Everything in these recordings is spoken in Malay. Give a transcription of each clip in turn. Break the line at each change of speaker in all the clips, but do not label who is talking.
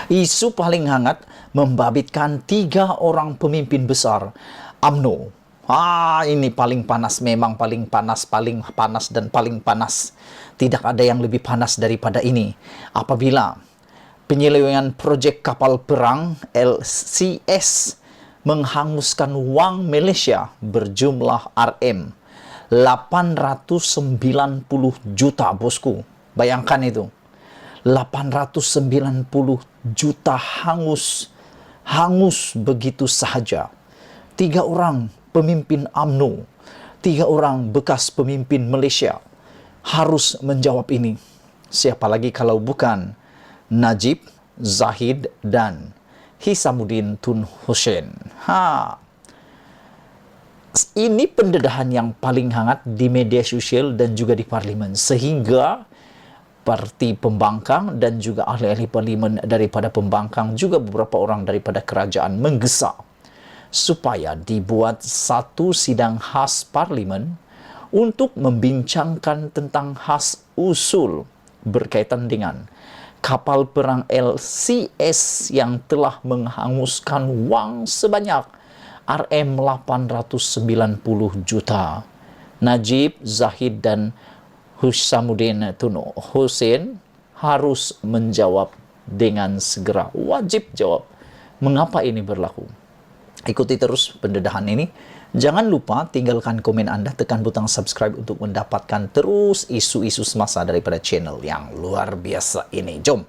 Isu paling hangat membabitkan 3 orang pemimpin besar UMNO. Ini paling panas, memang paling panas dan paling panas. Tidak ada yang lebih panas daripada ini. Apabila penyelewengan proyek kapal perang LCS menghanguskan wang Malaysia berjumlah RM 890 juta, bosku. Bayangkan itu. 890 juta hangus begitu sahaja. 3 orang pemimpin UMNO, 3 orang bekas pemimpin Malaysia harus menjawab ini. Siapa lagi kalau bukan Najib, Zahid dan Hisamuddin Tun Hussein. Ini pendedahan yang paling hangat di media sosial dan juga di parlimen, sehingga parti pembangkang dan juga ahli-ahli parlimen daripada pembangkang, juga beberapa orang daripada kerajaan menggesa supaya dibuat satu sidang khas parlimen untuk membincangkan tentang khas usul berkaitan dengan kapal perang LCS yang telah menghanguskan wang sebanyak RM 890 juta. Najib, Zahid dan Hisamuddin Tun Hussein harus menjawab dengan segera. Wajib jawab. Mengapa ini berlaku? Ikuti terus pendedahan ini. Jangan lupa tinggalkan komen Anda, tekan butang subscribe untuk mendapatkan terus isu-isu semasa daripada channel yang luar biasa ini. Jom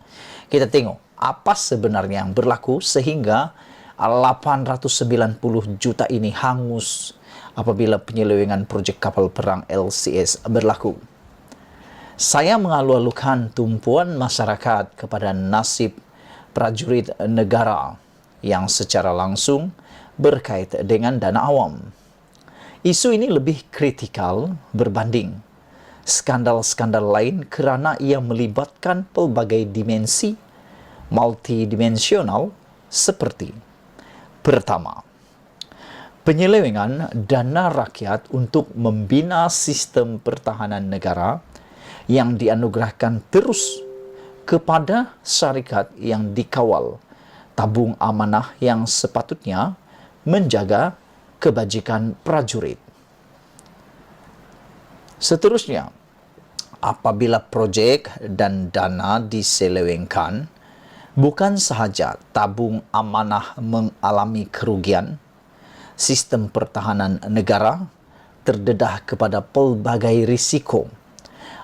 kita tengok apa sebenarnya yang berlaku sehingga 890 juta ini hangus apabila penyelewengan proyek kapal perang LCS berlaku. Saya mengalu-alukan tumpuan masyarakat kepada nasib prajurit negara yang secara langsung berkait dengan dana awam. Isu ini lebih kritikal berbanding skandal-skandal lain kerana ia melibatkan pelbagai dimensi multidimensional seperti: pertama, penyelewengan dana rakyat untuk membina sistem pertahanan negara yang dianugerahkan terus kepada syarikat yang dikawal tabung amanah yang sepatutnya menjaga kebajikan prajurit. Seterusnya, apabila projek dan dana diselewengkan, bukan sahaja tabung amanah mengalami kerugian, sistem pertahanan negara terdedah kepada pelbagai risiko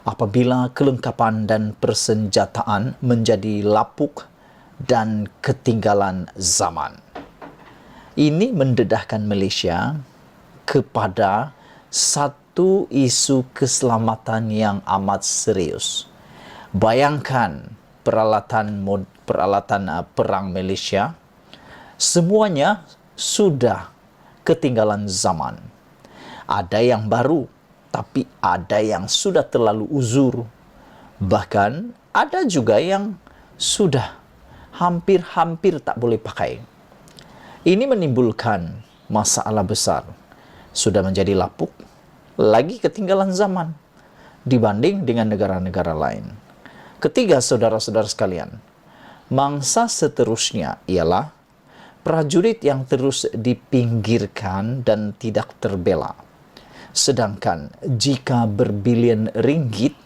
apabila kelengkapan dan persenjataan menjadi lapuk dan ketinggalan zaman. Ini mendedahkan Malaysia kepada satu isu keselamatan yang amat serius. Bayangkan peralatan perang Malaysia, semuanya sudah ketinggalan zaman. Ada yang baru, tapi ada yang sudah terlalu uzur. Bahkan ada juga yang sudah hampir-hampir tak boleh pakai. Ini menimbulkan masalah besar. Sudah menjadi lapuk, lagi ketinggalan zaman dibanding dengan negara-negara lain. Ketiga, saudara-saudara sekalian, mangsa seterusnya ialah prajurit yang terus dipinggirkan dan tidak terbela. Sedangkan jika berbilion ringgit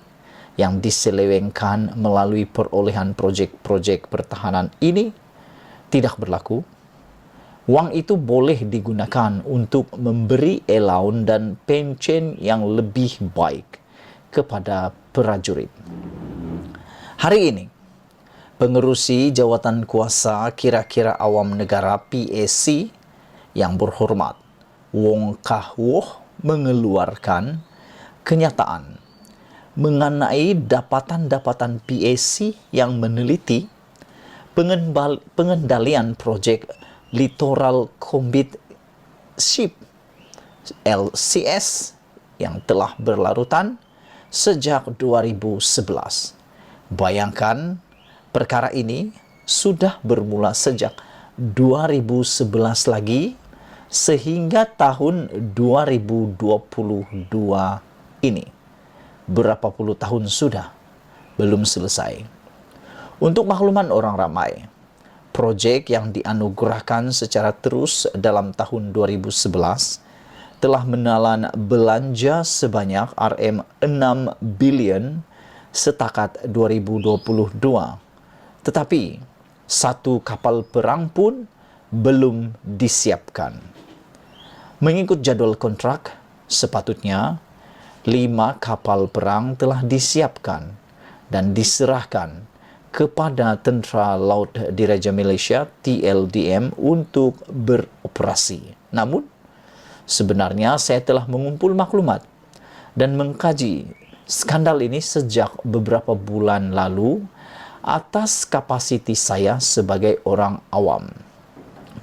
yang diselewengkan melalui perolehan projek-projek pertahanan ini tidak berlaku, wang itu boleh digunakan untuk memberi allowance dan pencen yang lebih baik kepada prajurit. Hari ini, pengerusi jawatan kuasa kira-kira awam negara PAC yang berhormat Wong Kah Woh mengeluarkan kenyataan mengenai dapatan-dapatan PAC yang meneliti pengendalian projek Littoral Combat Ship LCS yang telah berlarutan sejak 2011. Bayangkan, perkara ini sudah bermula sejak 2011 lagi, sehingga tahun 2022 ini. Berapa puluh tahun sudah belum selesai. Untuk makluman orang ramai, proyek yang dianugerahkan secara terus dalam tahun 2011 telah menelan belanja sebanyak Rm6 bilion setakat 2022. Tetapi satu kapal perang pun belum disiapkan. Mengikut jadwal kontrak, sepatutnya 5 kapal perang telah disiapkan dan diserahkan kepada Tentera Laut Diraja Malaysia TLDM untuk beroperasi. Namun, sebenarnya saya telah mengumpul maklumat dan mengkaji skandal ini sejak beberapa bulan lalu atas kapasiti saya sebagai orang awam.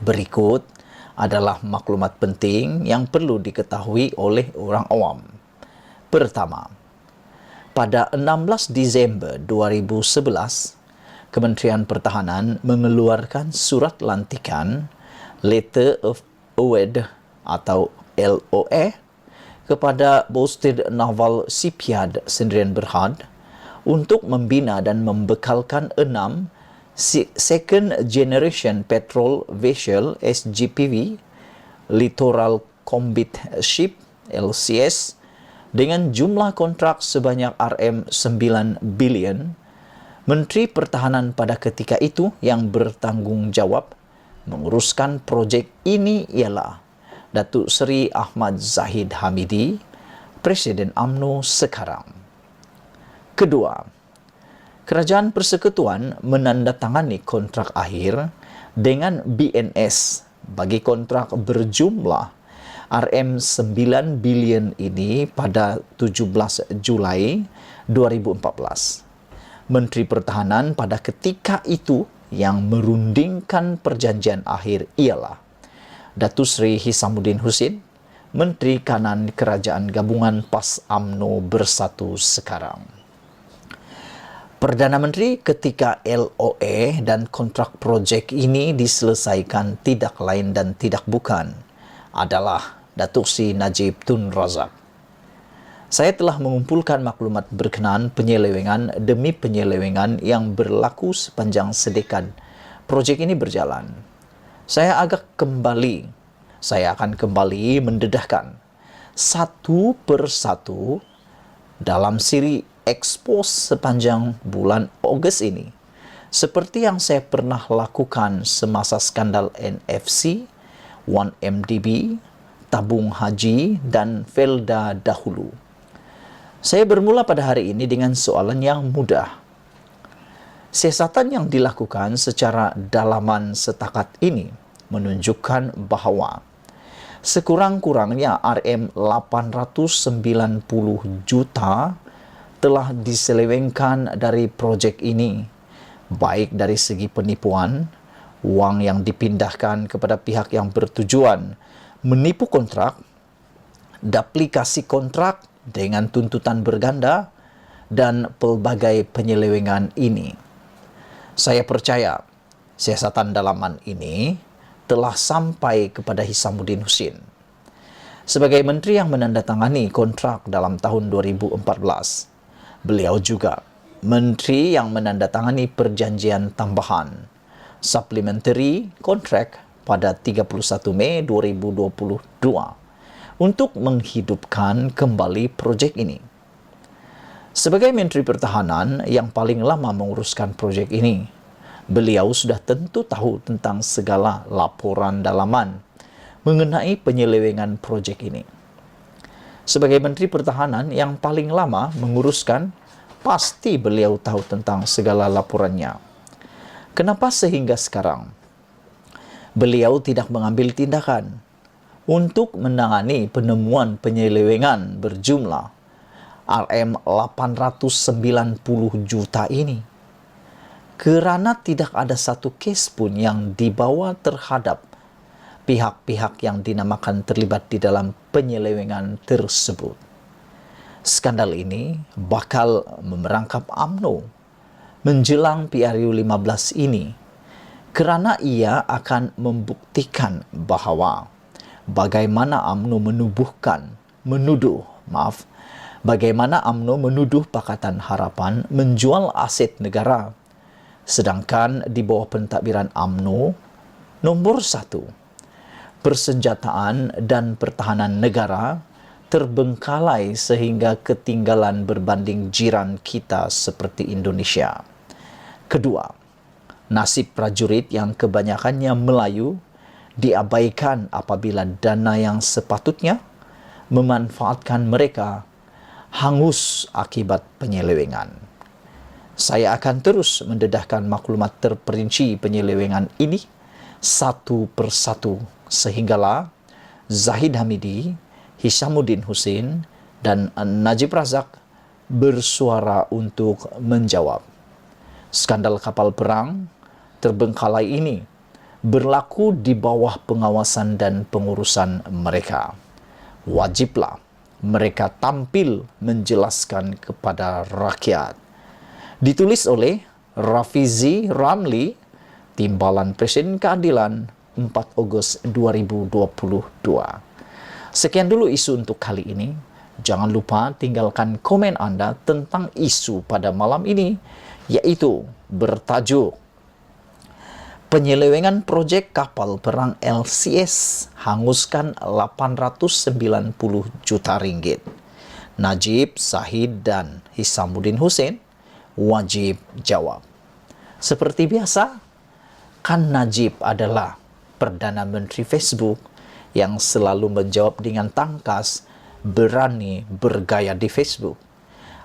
Berikut adalah maklumat penting yang perlu diketahui oleh orang awam. Pertama, pada 16 Disember 2011, Kementerian Pertahanan mengeluarkan surat lantikan Letter of Award atau LOA kepada Boasted Naval Shipyard Sdn Bhd untuk membina dan membekalkan 6 Second Generation Patrol Vessel SGPV Littoral Combat Ship LCS dengan jumlah kontrak sebanyak Rm9 bilion. Menteri Pertahanan pada ketika itu yang bertanggung jawab menguruskan projek ini ialah Datuk Seri Ahmad Zahid Hamidi, Presiden UMNO sekarang. Kedua, Kerajaan Persekutuan menandatangani kontrak akhir dengan BNS bagi kontrak berjumlah Rm9 bilion ini pada 17 Julai 2014. Menteri Pertahanan pada ketika itu yang merundingkan perjanjian akhir ialah Datuk Seri Hisamuddin Hussein, Menteri Kanan Kerajaan Gabungan PAS UMNO Bersatu sekarang. Perdana Menteri ketika LOA dan kontrak projek ini diselesaikan tidak lain dan tidak bukan adalah Datuk Seri Najib Tun Razak. Saya telah mengumpulkan maklumat berkenaan penyelewengan demi penyelewengan yang berlaku sepanjang sedekad projek ini berjalan. Saya akan kembali mendedahkan satu persatu dalam siri ekspos sepanjang bulan Ogos ini, seperti yang saya pernah lakukan semasa skandal NFC, 1MDB, tabung haji, dan Felda dahulu. Saya bermula pada hari ini dengan soalan yang mudah. Siasatan yang dilakukan secara dalaman setakat ini menunjukkan bahawa sekurang-kurangnya Rm890 juta telah diselewengkan dari projek ini, baik dari segi penipuan, wang yang dipindahkan kepada pihak yang bertujuan menipu kontrak, duplikasi kontrak dengan tuntutan berganda, dan pelbagai penyelewengan ini. Saya percaya siasatan dalaman ini telah sampai kepada Hisamuddin Hussein. Sebagai menteri yang menandatangani kontrak dalam tahun 2014, beliau juga menteri yang menandatangani perjanjian tambahan supplementary contract pada 31 Mei 2022 untuk menghidupkan kembali projek ini. Sebagai Menteri Pertahanan yang paling lama menguruskan projek ini, beliau sudah tentu tahu tentang segala laporan dalaman mengenai penyelewengan projek ini. Sebagai Menteri Pertahanan yang paling lama menguruskan, pasti beliau tahu tentang segala laporannya. Kenapa sehingga sekarang beliau tidak mengambil tindakan untuk menangani penemuan penyelewengan berjumlah Rm890 juta ini? Kerana tidak ada satu kes pun yang dibawa terhadap pihak-pihak yang dinamakan terlibat di dalam penyelewengan tersebut. Skandal ini bakal memerangkap UMNO menjelang PRU 15 ini kerana ia akan membuktikan bahawa bagaimana UMNO bagaimana UMNO menuduh Pakatan Harapan menjual aset negara, sedangkan di bawah pentadbiran UMNO, nombor 1, persenjataan dan pertahanan negara terbengkalai sehingga ketinggalan berbanding jiran kita seperti Indonesia. Kedua, nasib prajurit yang kebanyakannya Melayu diabaikan apabila dana yang sepatutnya memanfaatkan mereka hangus akibat penyelewengan. Saya akan terus mendedahkan maklumat terperinci penyelewengan ini satu persatu sehinggalah Zahid Hamidi, Hishamuddin Hussein dan Najib Razak bersuara untuk menjawab. Skandal kapal perang terbengkalai ini berlaku di bawah pengawasan dan pengurusan mereka. Wajiblah mereka tampil menjelaskan kepada rakyat. Ditulis oleh Rafizi Ramli, Timbalan Presiden Keadilan, 4 Ogos 2022. Sekian dulu isu untuk kali ini. Jangan lupa tinggalkan komen anda tentang isu pada malam ini, yaitu bertajuk penyelewengan projek kapal perang LCS hanguskan 890 juta ringgit. Najib, Zahid dan Hishamuddin Hussein wajib jawab. Seperti biasa, kan Najib adalah Perdana Menteri Facebook yang selalu menjawab dengan tangkas, berani bergaya di Facebook.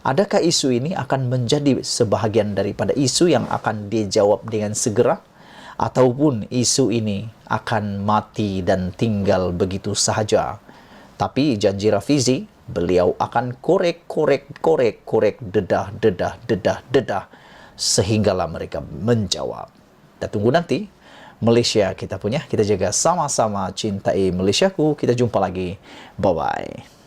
Adakah isu ini akan menjadi sebahagian daripada isu yang akan dijawab dengan segera? Ataupun isu ini akan mati dan tinggal begitu sahaja? Tapi janji Rafizi, beliau akan korek dedah sehinggalah mereka menjawab. Kita tunggu nanti. Malaysia kita punya, kita jaga sama-sama cintai Malaysiaku. Kita jumpa lagi. Bye-bye.